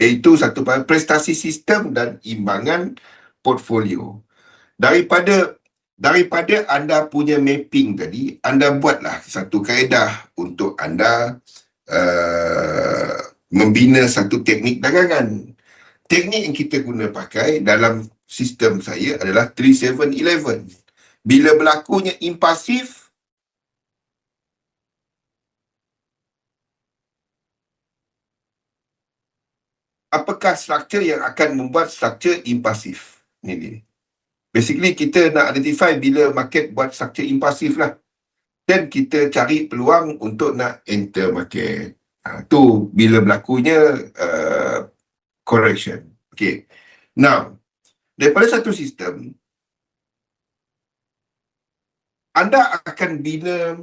Iaitu satu prestasi sistem dan imbangan portfolio. Daripada anda punya mapping tadi, anda buatlah satu kaedah untuk anda membina satu teknik dagangan. Teknik yang kita guna pakai dalam sistem saya adalah 3711. Bila berlakunya impulsif, apakah struktur yang akan membuat struktur impulsif? Ini. Basically, kita nak identify bila market buat struktur impulsif lah. Dan kita cari peluang untuk nak enter market. Tu bila berlakunya correction. Okay. Now, daripada satu sistem, anda akan bina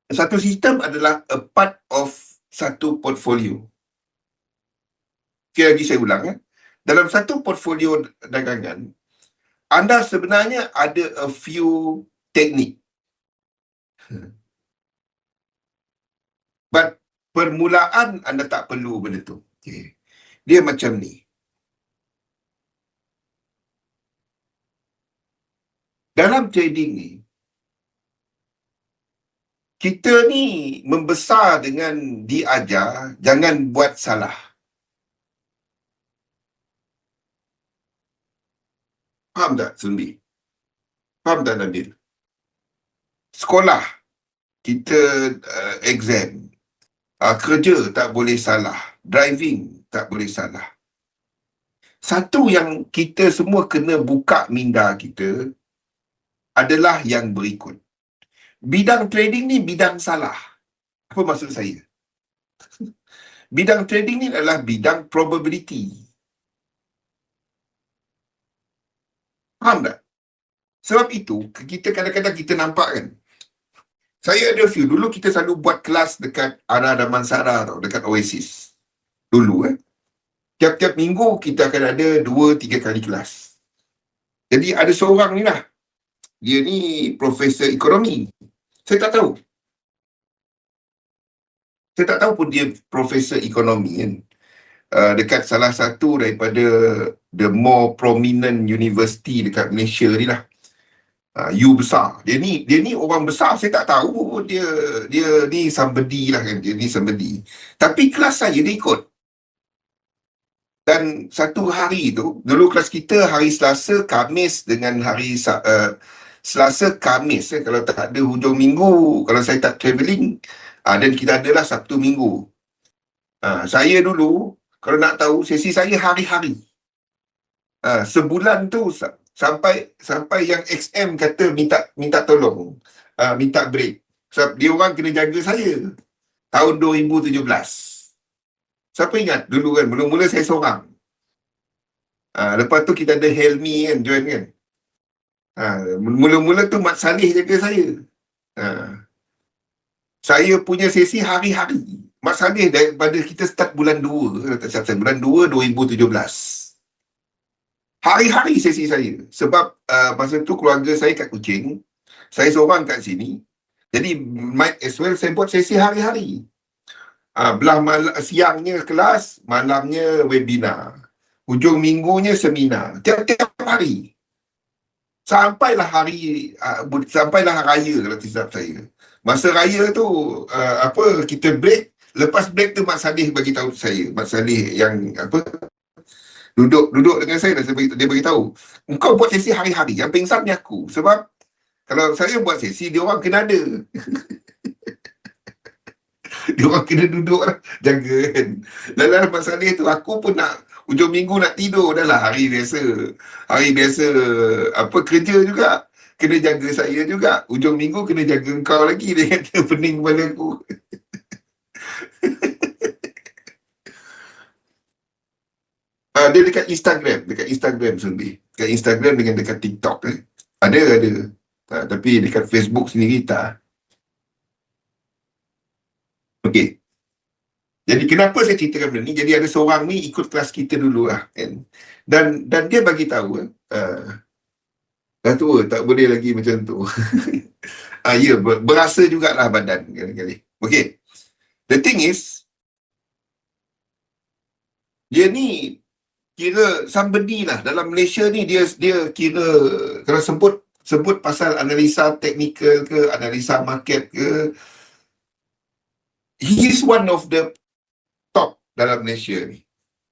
satu sistem adalah a part of satu portfolio. Okay, lagi saya ulang. Dalam satu portfolio dagangan, anda sebenarnya ada a few teknik. But permulaan anda tak perlu benda tu. Okay. Dia macam ni. Dalam trading ni, kita ni membesar dengan diajar jangan buat salah. Faham tak, Sundi? Faham tak, Nabil? Sekolah, kita exam. Kerja tak boleh salah. Driving tak boleh salah. Satu yang kita semua kena buka minda kita adalah yang berikut. Bidang trading ni bidang salah. Apa maksud saya? Bidang trading ni adalah bidang probability. Faham tak? Sebab itu, kita kadang-kadang kita nampak kan. Saya ada few. Dulu kita selalu buat kelas dekat Ara Damansara tau, dekat Oasis. Dulu tiap-tiap minggu kita akan ada 2-3 kali kelas. Jadi ada seorang ni lah. Dia ni profesor ekonomi. Saya tak tahu. Saya tak tahu pun dia profesor ekonomi kan. Dekat salah satu daripada the more prominent university dekat Malaysia ni lah. U besar. Dia ni orang besar. Saya tak tahu dia ni somebody lah kan. Dia ni somebody. Tapi kelas saya dia ikut. Dan satu hari tu, dulu kelas kita hari Selasa, Khamis dengan hari Selasa, Khamis. Kalau tak ada hujung minggu, kalau saya tak travelling, dan kita adalah Sabtu Minggu. Saya dulu, kalau nak tahu, sesi saya hari-hari. Sebulan tu sampai yang XM kata minta tolong, minta break. Sebab dia orang kena jaga saya. Tahun 2017. Siapa ingat dulu kan, mula-mula saya seorang. Lepas tu kita ada Helmi kan, join kan. Mula-mula tu Mat Saleh jaga saya. Saya punya sesi hari-hari. Mat Saleh daripada kita start bulan 2, bulan 2 2017. Hari-hari sesi saya. Sebab masa tu keluarga saya kat Kuching, saya seorang kat sini. Jadi might as well saya buat sesi hari-hari. Belah siangnya kelas, malamnya webinar. Hujung minggunya seminar. Tiap-tiap hari. Sampailah raya kalau tidak saya. Masa raya tu, kita break. Lepas break tu Mak Saleh bagi tahu saya. Mak Saleh yang duduk dengan saya, dia bagi tahu. Engkau buat sesi hari-hari. Yang pengsan ni aku. Sebab kalau saya buat sesi, dia orang kena ada. Dia orang kena duduk lah, jaga kan. Dalam masalah tu, aku pun nak hujung minggu nak tidur dah lah. Hari biasa kerja juga, kena jaga saya juga. Hujung minggu kena jaga engkau lagi. Dia kata pening kepala aku. Dia dekat Instagram Sundi. Dekat Instagram dengan dekat TikTok ada. Tapi dekat Facebook sendiri tak. Okey. Jadi kenapa saya ceritakan benda ni? Jadi ada seorang ni ikut kelas kita dulu lah kan. Dan dia bagi tahu dah tua, tak boleh lagi macam tu. Ya, berasa jugalah badan kali-kali. Okey. The thing is, Dia ni kira somebody lah dalam Malaysia ni, dia kira kalau sebut pasal analisa teknikal ke, analisa market ke, he is one of the top dalam Malaysia ni.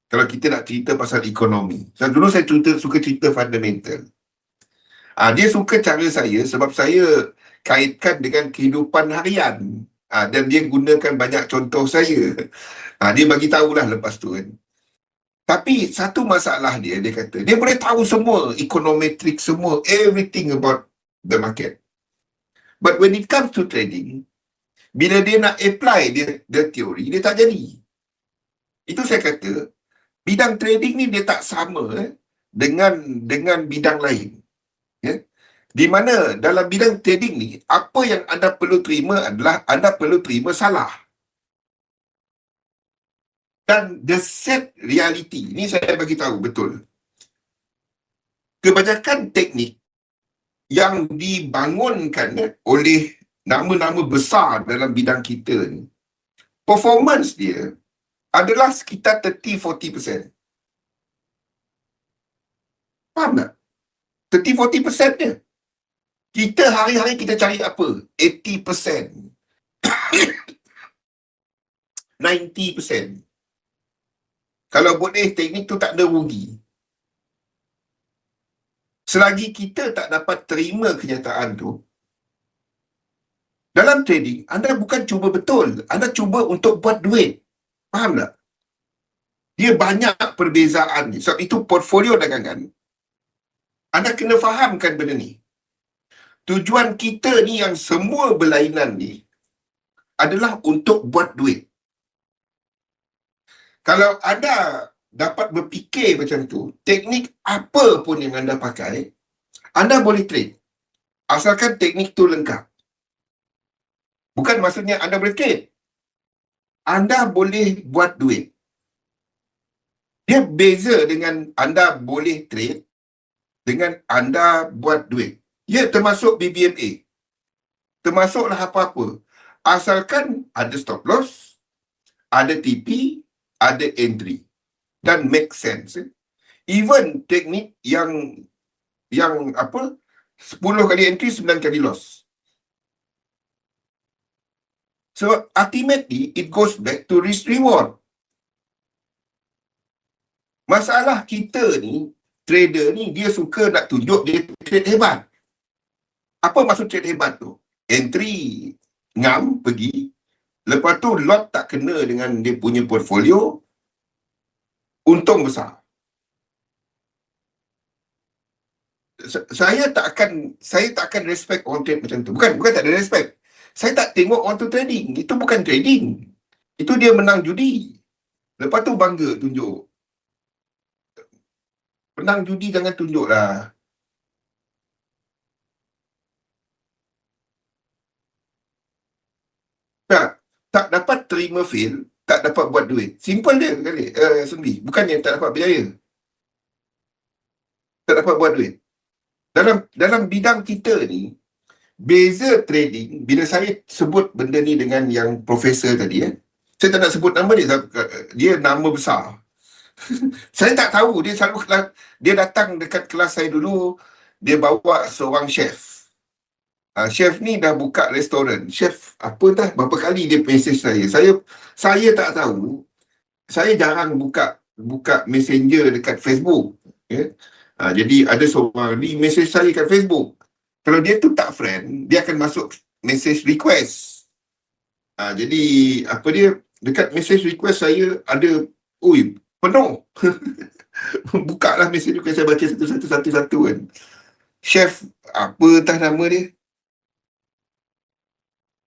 Kalau kita nak cerita pasal ekonomi. Dulu saya suka cerita fundamental. Dia suka cara saya sebab saya kaitkan dengan kehidupan harian. Dan dia gunakan banyak contoh saya. Dia bagi tahulah lepas tu kan. Tapi satu masalah dia kata, dia boleh tahu semua, econometric semua, everything about the market. But when it comes to trading, bila dia nak apply dia teori, dia tak jadi. Itu saya kata, bidang trading ni dia tak sama dengan bidang lain. Di mana dalam bidang trading ni, apa yang anda perlu terima adalah anda perlu terima salah. Dan the set reality, ni saya bagi tahu betul. Kebanyakan teknik yang dibangunkan oleh nama-nama besar dalam bidang kita ni, performance dia adalah sekitar 30-40%. Faham tak? 30-40% dia. Kita hari-hari kita cari apa? 80%. 90%. Kalau boleh teknik tu tak ada rugi. Selagi kita tak dapat terima kenyataan tu, dalam trading, anda bukan cuba betul. Anda cuba untuk buat duit. Faham tak? Dia banyak perbezaan ni. Sebab itu portfolio dagangan, anda kena fahamkan benda ni. Tujuan kita ni yang semua berlainan ni adalah untuk buat duit. Kalau anda dapat berfikir macam tu, teknik apa pun yang anda pakai, anda boleh trade. Asalkan teknik tu lengkap. Bukan maksudnya anda boleh trade. Anda boleh buat duit. Dia beza dengan anda boleh trade dengan anda buat duit. Ya, termasuk BBMA. Termasuklah apa-apa. Asalkan ada stop loss, ada TP, ada entry. Dan make sense. Even teknik yang 10 kali entry, 9 kali loss. So ultimately, it goes back to risk reward. Masalah kita ni, trader ni, dia suka nak tunjuk dia trade hebat. Apa maksud trade hebat tu? Entry, ngam, pergi. Lepas tu lot tak kena dengan dia punya portfolio, untung besar. Saya tak akan respect orang trade macam tu. Bukan tak ada respect. Saya tak tengok orang tu trading. Itu bukan trading. Itu dia menang judi. Lepas tu bangga tunjuk. Menang judi jangan tunjuk lah. Tak dapat terima fail, tak dapat buat duit. Simple dia kali. Sunbi. Bukannya tak dapat berjaya. Tak dapat buat duit. Dalam bidang kita ni, beza trading, bila saya sebut benda ni dengan yang profesor tadi, saya tak nak sebut nama dia, dia nama besar. Saya tak tahu, dia datang dekat kelas saya dulu, dia bawa seorang chef. Chef ni dah buka restoran. Chef berapa kali dia message saya. Saya tak tahu. Saya jarang buka messenger dekat Facebook. Jadi ada seorang ni message saya kat Facebook. Kalau dia tu tak friend, dia akan masuk message request. Jadi dekat message request saya ada penuh. Buka lah message request, saya baca satu-satu kan. Chef nama dia?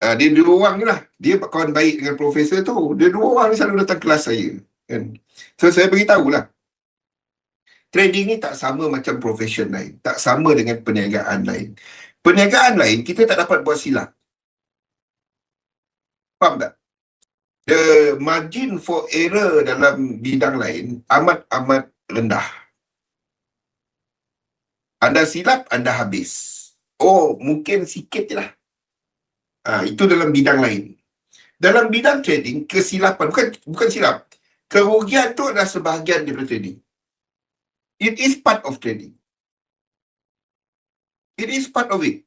Dia dua orang je lah. Dia kawan baik dengan profesor tu. Dia dua orang ni selalu datang kelas saya. Kan? So, saya beritahu lah. Trading ni tak sama macam profession lain. Tak sama dengan perniagaan lain. Perniagaan lain, kita tak dapat buat silap. Faham tak? The margin for error dalam bidang lain amat rendah. Anda silap, anda habis. Mungkin sikit je lah. Itu dalam bidang lain. Dalam bidang trading, kesilapan, bukan silap, Kerugian tu adalah sebahagian daripada trading. It is part of trading. It is part of it.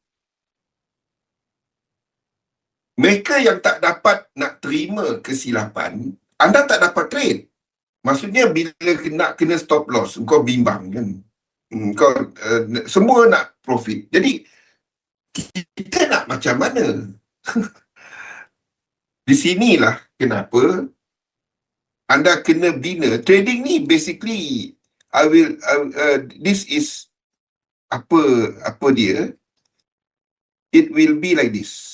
Mereka yang tak dapat nak terima kesilapan, anda tak dapat trade. Maksudnya bila kena stop loss, kau bimbang kan. Kau semua nak profit. Jadi kita nak macam mana? Di sinilah kenapa anda kena bina. Trading ni basically this is apa dia? It will be like this.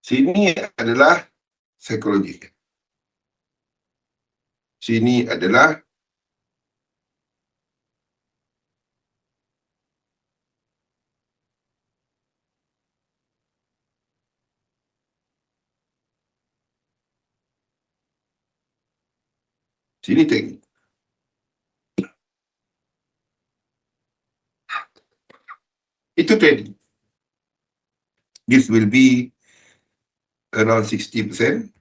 Sini adalah psikologi. Sini adalah sini teknik. Itu trading. This will be around 60%.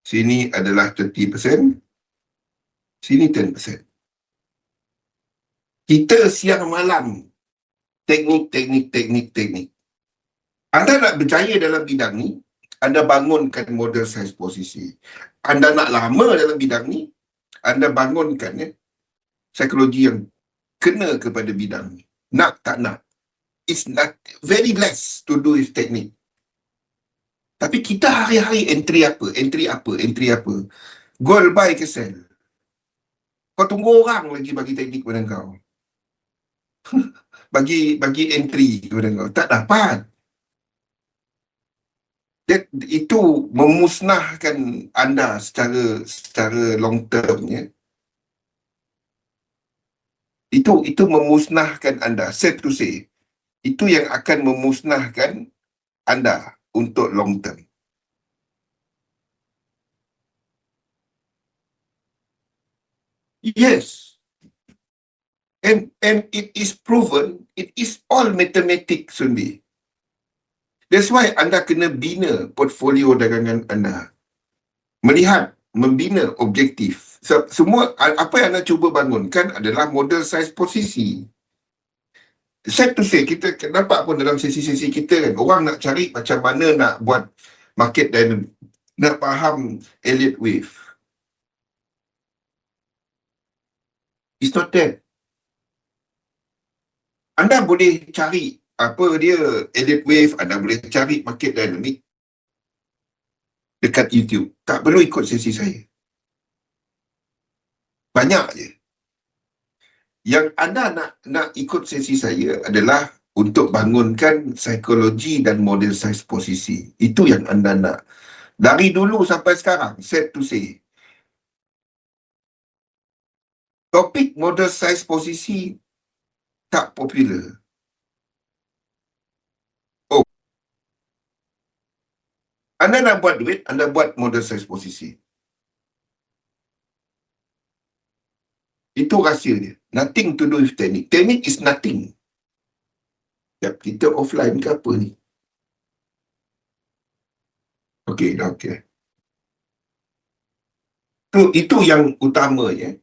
Sini adalah 30%. Sini 10%. Kita siang malam teknik. Anda nak berjaya dalam bidang ni, anda bangunkan model size posisi. Anda nak lama dalam bidang ni, anda bangunkan psikologi yang kena kepada bidang ni. Nak tak nak. It's not very less to do with teknik. Tapi kita hari-hari entry apa. Goal buy ke sell. Kau tunggu orang lagi bagi teknik kepada kau. bagi entry kepada kau. Tak dapat. Itu memusnahkan anda secara long term ya. Itu memusnahkan anda. Sad to say, itu yang akan memusnahkan anda untuk long term. Yes. And it is proven, it is all mathematics, Sundi. That's why anda kena bina portfolio dagangan anda. Melihat, membina objektif. Semua apa yang anda cuba bangunkan adalah model size posisi. Sad to say, kita nampak pun dalam sesi-sesi kita kan, orang nak cari macam mana nak buat market dynamic, nak faham Elliott Wave. It's not that. Anda boleh cari apa dia Elliott Wave, anda boleh cari market dynamic dekat YouTube. Tak perlu ikut sesi saya. Banyak je. Yang anda nak ikut sesi saya adalah untuk bangunkan psikologi dan model size posisi. Itu yang anda nak. Dari dulu sampai sekarang, sad to say, topik model size posisi tak popular. Oh, anda nak buat duit, anda buat model size posisi. Itu rahsia dia. Nothing to do with teknik. Teknik is nothing. Kita offline ke apa ni? Okey, dah okey. Itu yang utamanya.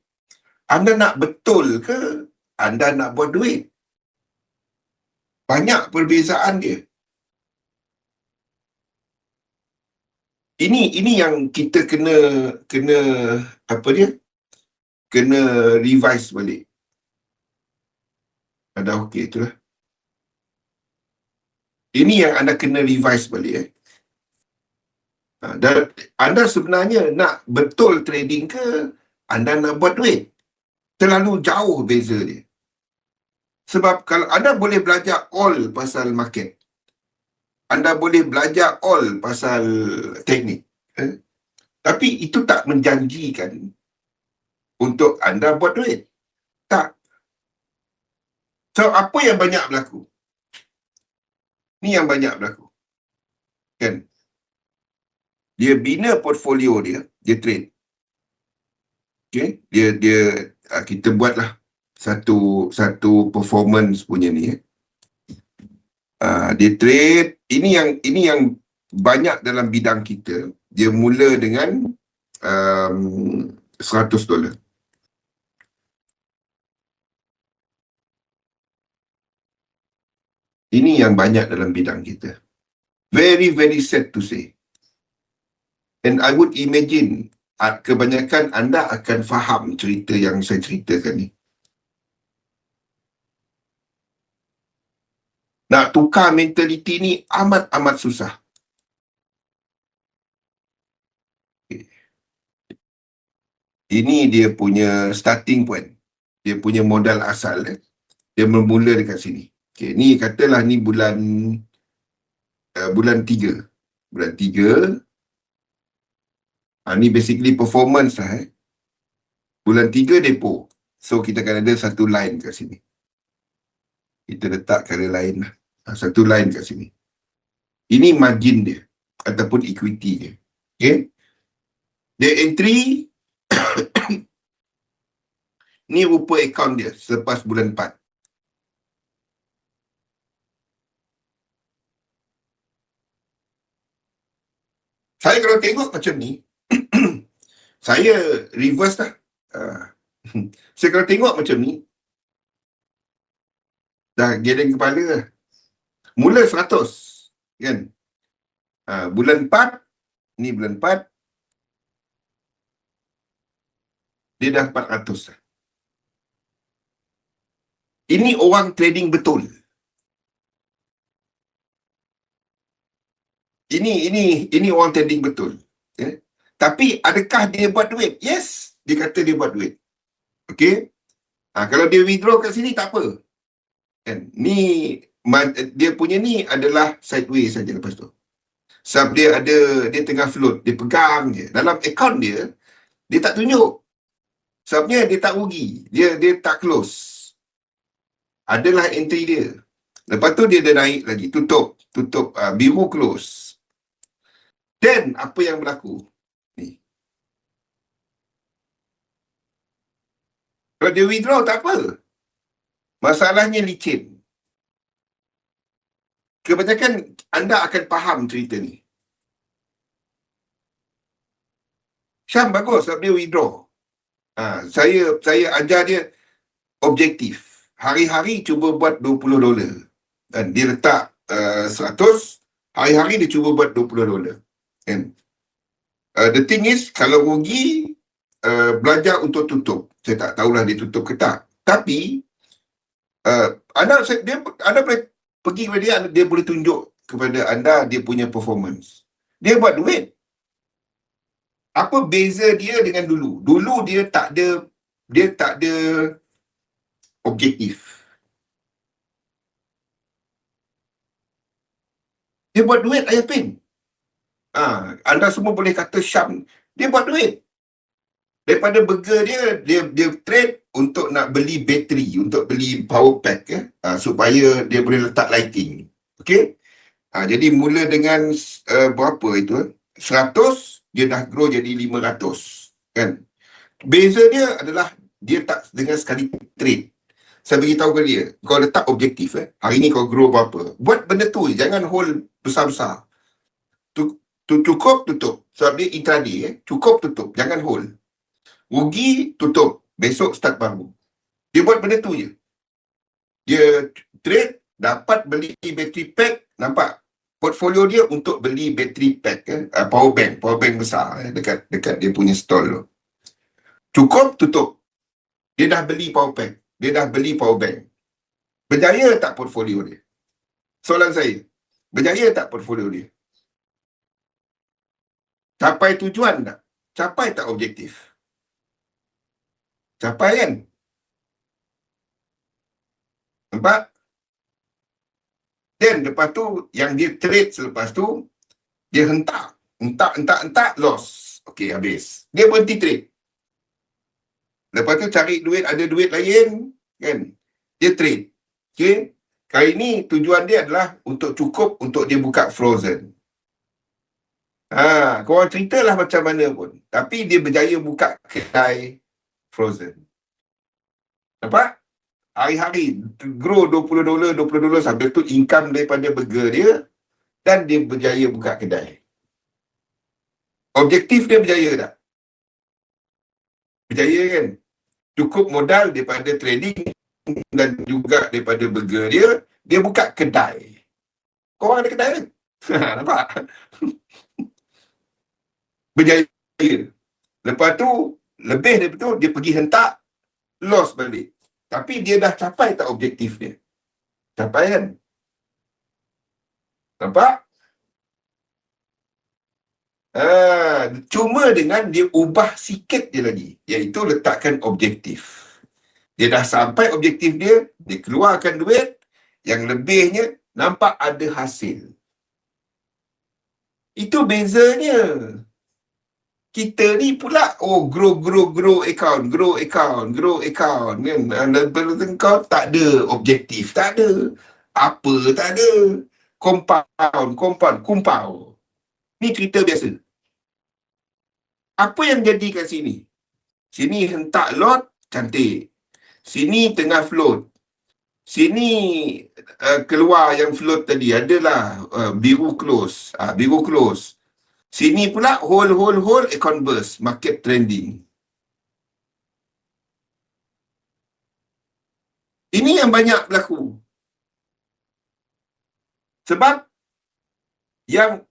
Anda nak betul ke anda nak buat duit? Banyak perbezaan dia. Ini yang kita kena apa dia? Kena revise balik. Ada okey itulah. Ini yang anda kena revise balik Dan anda sebenarnya nak betul trading ke anda nak buat duit? Terlalu jauh beza dia. Sebab kalau anda boleh belajar all pasal market, anda boleh belajar all pasal teknik, tapi itu tak menjanjikan untuk anda buat duit. Tak. So, apa yang banyak berlaku? Ni yang banyak berlaku. Kan? dia bina portfolio dia trade. Okay, kita buatlah satu performance punya ni. Dia trade, ini yang banyak dalam bidang kita. Dia mula dengan $100. Ini yang banyak dalam bidang kita. Very, very sad to say. And I would imagine kebanyakan anda akan faham cerita yang saya ceritakan ni. Nak tukar mentaliti ni amat-amat susah. Ini dia punya starting point. Dia punya modal asal. Dia bermula dekat sini. Okay, ni katalah ni bulan 3. Bulan 3. Ni basically performance lah. Bulan 3 depo. So kita akan ada satu line kat sini. Kita letak kala lain lah. Satu line kat sini. Ini margin dia. Ataupun equity dia. Okay. Dia entry. Ni rupa account dia selepas bulan 4. Saya kalau tengok macam ni, saya reverse lah. Saya kalau tengok macam ni, dah geleng kepala lah. Mula 100, kan? Bulan 4, ni bulan 4, dia dah 400 lah. Ini orang trading betul. Ini orang trading betul. Okay? Tapi adakah dia buat duit? Yes, dia kata dia buat duit. Okay? Kalau dia withdraw kat sini tak apa. Kan? Ni dia punya ni adalah sideways saja lepas tu. Sebab dia tengah float, dia pegang je. Dalam account dia tak tunjuk. Sebabnya dia tak rugi. Dia tak close. Adalah entry dia. Lepas tu dia dah naik lagi. Tutup biru close. Dan apa yang berlaku? Ni. Kalau dia withdraw tak apa. Masalahnya licin. Kebanyakan anda akan faham cerita ni. Syam bagus sebab dia withdraw. Saya ajar dia objektif. Hari-hari cuba buat $20. Dan dia letak 100, hari-hari dia cuba buat $20. And the thing is, kalau rugi, belajar untuk tutup. Saya tak tahulah dia tutup ke tak. Tapi anda boleh pergi kepada dia boleh tunjuk kepada anda dia punya performance. Dia buat duit. Apa beza dia dengan dulu? Dulu dia tak ada objektif. Dia buat duit, Ayah Pin. Anda semua boleh kata Syam, dia buat duit. Daripada burger dia trade untuk nak beli bateri, untuk beli power pack supaya dia boleh letak lighting. Okay? Jadi mula dengan berapa itu? 100, dia dah grow jadi 500. Kan? Beza dia adalah dia tak dengan sekali trade. Saya beritahu ke dia, kau letak objektif. Hari ni kau grow berapa. Buat benda tu, jangan hold besar-besar. Cukup tutup. Sebab dia intraday. Cukup tutup, jangan hold. Rugi tutup, besok start baru. Dia buat benda tu je. Dia trade, dapat beli battery pack. Nampak portfolio dia untuk beli battery pack, power bank besar dekat dia punya stall tu. Cukup tutup. Dia dah beli power pack, dia dah beli power bank. Berjaya tak portfolio dia? Soalan saya, berjaya tak portfolio dia? Capai tujuan tak? Capai tak objektif? Capai kan? Nampak? Dan lepas tu, yang dia trade selepas tu, dia hentak, loss. Okey, habis. Dia berhenti trade. Lepas tu cari duit, ada duit lain, kan? Dia trade. Okey? Kali ni tujuan dia adalah untuk cukup untuk dia buka frozen. Korang ceritalah macam mana pun. Tapi dia berjaya buka kedai frozen. Nampak? Hari-hari grow $20, $20 sampai tu income daripada burger dia dan dia berjaya buka kedai. Objektif dia berjaya tak? Berjaya kan? Cukup modal daripada trading dan juga daripada burger dia, dia buka kedai. Korang ada kedai kan? Nampak? Berjaya. Lepas tu, lebih daripada tu, dia pergi hentak, loss balik. Tapi dia dah capai tak objektif dia? Capai kan? Nampak? Cuma dengan dia ubah sikit je lagi, iaitu letakkan objektif. Dia dah sampai objektif dia, dia keluarkan duit, yang lebihnya nampak ada hasil. Itu bezanya. Kita ni pula, grow account kan. Kau tak ada objektif, tak ada. Apa tak ada. Compound, kumpau. Ni cerita biasa. Apa yang jadi kat sini? Sini hentak lot, cantik. Sini tengah float. Sini keluar yang float tadi, adalah biru close. Biru close. Sini pula hold, account burst, market trending. Ini yang banyak berlaku. Sebab yang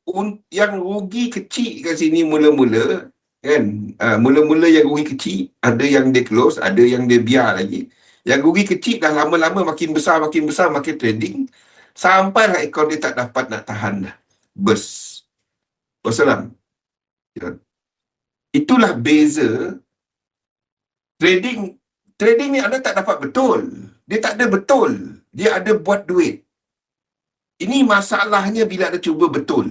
rugi kecil kat sini mula-mula, kan? Mula-mula yang rugi kecil, ada yang dia close, ada yang dia biar lagi. Yang rugi kecil dah lama-lama makin besar, makin trading, sampailah akaun dia tak dapat nak tahan dah. Burst. Wassalam. Itulah beza. Trading ni anda tak dapat betul. Dia tak ada betul. Dia ada buat duit. Ini masalahnya bila ada cuba betul.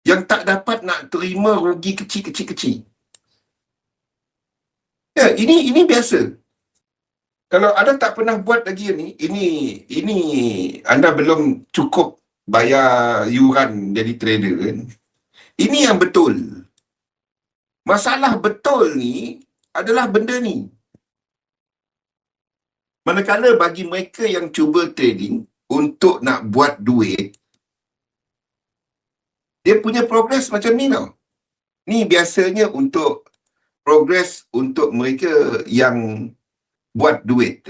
Yang tak dapat nak terima rugi kecil-kecil. Ya, ini biasa. Kalau anda tak pernah buat lagi ini anda belum cukup bayar yuran jadi trader kan. Ini yang betul. Masalah betul ni adalah benda ni. Manakala bagi mereka yang cuba trading untuk nak buat duit, dia punya progres macam ni tau. Ni biasanya untuk progres untuk mereka yang buat duit.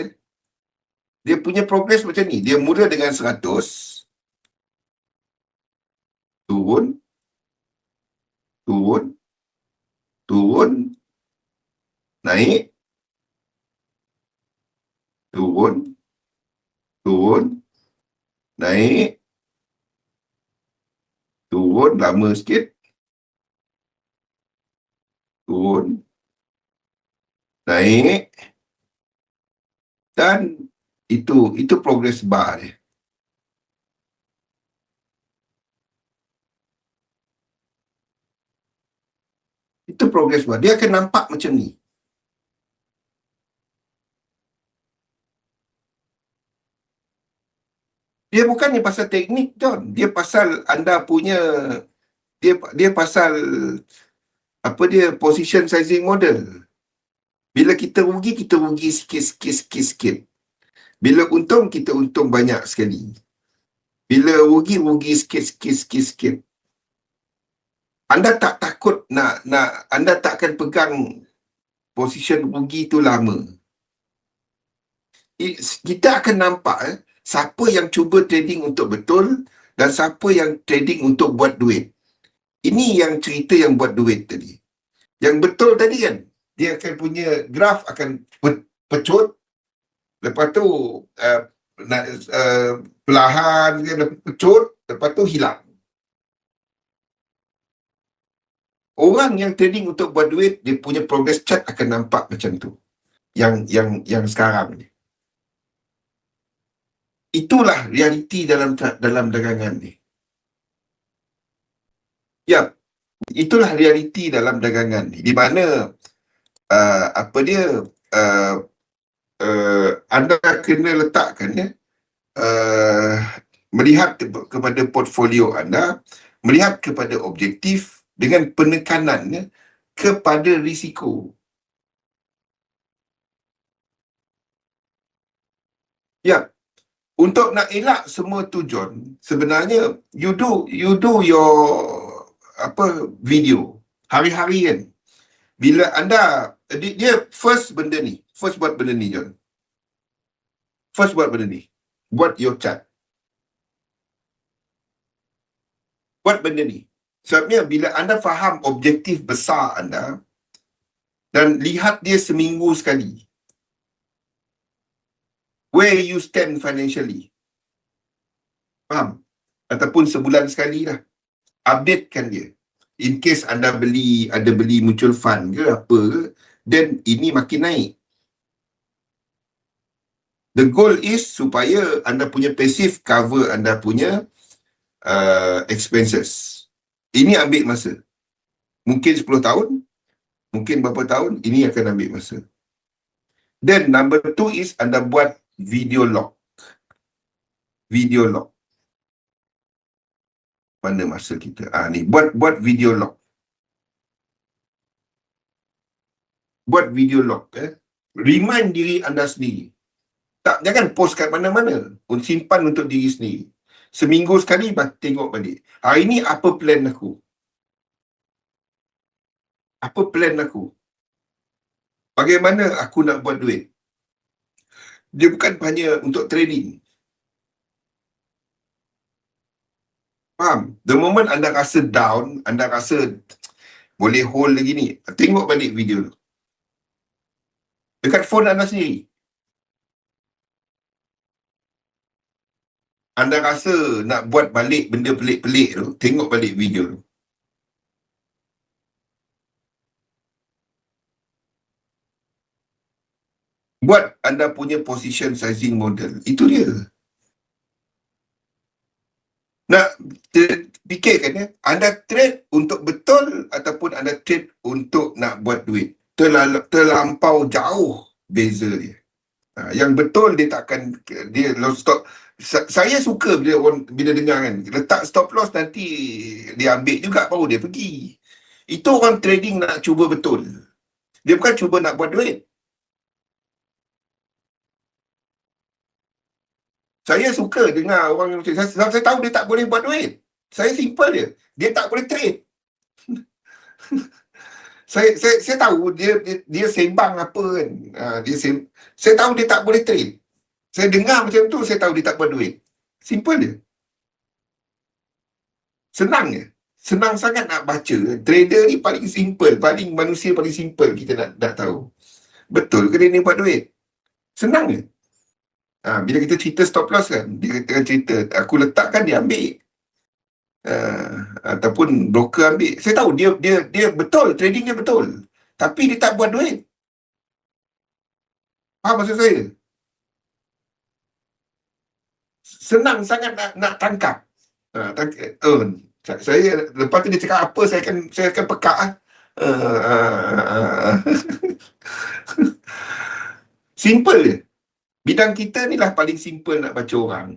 Dia punya progres macam ni. Dia mula dengan 100, turun, naik, turun, naik, turun, lama sikit, turun, naik, dan itu progress bar dia. Itu progress bar. Dia akan nampak macam ni. Dia bukannya pasal teknik, John. Dia pasal anda punya, dia pasal position sizing model. Bila kita rugi sikit. Bila untung, kita untung banyak sekali. Bila rugi sikit. Anda tak takut anda tak akan pegang position rugi tu lama. Kita akan nampak siapa yang cuba trading untuk betul dan siapa yang trading untuk buat duit. Ini yang cerita yang buat duit tadi. Yang betul tadi kan, dia akan punya graf akan pecut, lepas tu perlahan pecut, lepas tu hilang. Orang yang trading untuk buat duit, dia punya progress chart akan nampak macam tu. Yang sekarang ni. Itulah realiti dalam dagangan ni. Ya, itulah realiti dalam dagangan ni. Di mana anda kena letakkan melihat kepada portfolio anda, melihat kepada objektif dengan penekanannya kepada risiko. Ya, untuk nak elak semua tujuan, sebenarnya you do your video hari-hari kan. Bila anda dia first buat benda ni John. Buat your chart. Buat benda ni. Sebabnya bila anda faham objektif besar anda dan lihat dia seminggu sekali, where you stand financially, faham? Ataupun sebulan sekali lah, updatekan dia. In case anda ada beli mutual fund ke apa ke, then ini makin naik. The goal is supaya anda punya passive cover anda punya expenses. Ini ambil masa. Mungkin 10 tahun, mungkin berapa tahun, ini akan ambil masa. Then number 2 is anda buat video log. Mana masa kita? Ni buat video log. Buat video log. Remind diri anda sendiri. Jangan post kat mana-mana. Simpan untuk diri sendiri. Seminggu sekali tengok balik. Hari ni apa plan aku? Bagaimana aku nak buat duit? Dia bukan hanya untuk trading. Faham? The moment anda rasa down, anda rasa boleh hold lagi ni, tengok balik video tu. Dekat phone anda sendiri. Anda rasa nak buat balik benda pelik-pelik tu, tengok balik video tu. Buat anda punya position sizing model. Itu dia. Nak fikirkan ya, anda trade untuk betul ataupun anda trade untuk nak buat duit. Terlampau jauh beza dia. Yang betul dia takkan, dia lost stop. Saya suka bila dengar kan, letak stop loss nanti dia ambil juga baru dia pergi. Itu orang trading nak cuba betul. Dia bukan cuba nak buat duit. Saya suka dengar orang macam saya tahu dia tak boleh buat duit. Saya simple je. Dia tak boleh trade. Saya tahu dia sembang apa kan. Saya tahu dia tak boleh trade. Saya dengar macam tu, saya tahu dia tak buat duit. Simple je. Senang je. Senang sangat nak baca. Trader ni paling simple. Manusia paling simple kita nak tahu. Betul ke dia ni buat duit? Senang je. Bila kita cerita stop loss kan, dia kata cerita, aku letakkan dia ambil. Ataupun broker ambil. Saya tahu dia betul, trading dia betul. Tapi dia tak buat duit. Faham maksud saya? Senang sangat nak tangkap. Saya lepas tu dia cakap apa, saya akan pekak. Simple je. Bidang kita ni lah paling simple nak baca orang.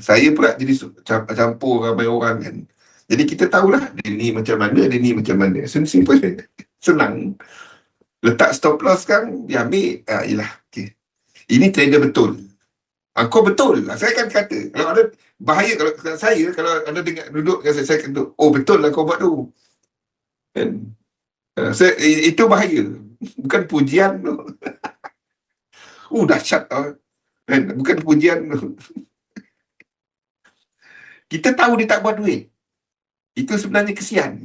Saya pula jadi campur ramai orang kan. Jadi kita tahulah dia ni macam mana, simple je. Senang. Letak stop loss kan, dia ambil. Yelah, okay. Ini trader betul. Kau betul lah. Saya akan kata, kalau ada bahaya, kalau anda dengar duduk dengan saya kata, oh betul lah kau buat tu. Kan? Itu bahaya. Bukan pujian tu. Dahsyat lah. Kan? Bukan pujian tu. Kita tahu dia tak buat duit. Itu sebenarnya kesian.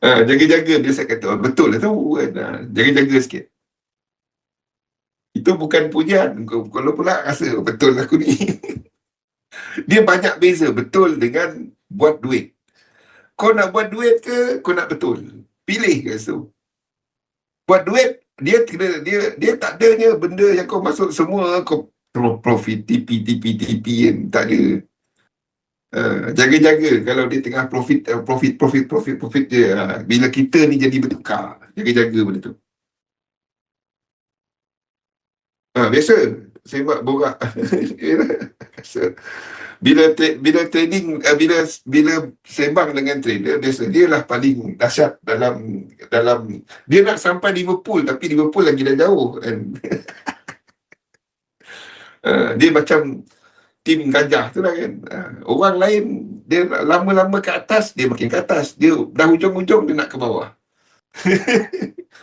Jaga-jaga dia, saya kata, betul lah tu kan. Jaga-jaga sikit. Itu bukan pujian. Kalau pula rasa betul aku ni. Dia banyak beza betul dengan buat duit. Kau nak buat duit ke kau nak betul? Pilih ke tu. Buat duit, dia tak adanya benda yang kau masuk semua kau profit TP kan, tak ada. Jaga-jaga kalau dia tengah profit je. Bila kita ni jadi bertukar, jaga-jaga benda tu. Biasa saya buat borak. bila trading, bila sembang dengan trader, biasa dia lah paling dahsyat dalam dia nak sampai Liverpool, tapi Liverpool lagi dah jauh kan. Dia macam tim gajah tu lah kan. Orang lain dia lama-lama ke atas, dia makin ke atas, dia dah hujung-hujung dia nak ke bawah.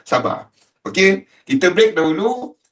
Sabar. Okey, kita break dahulu.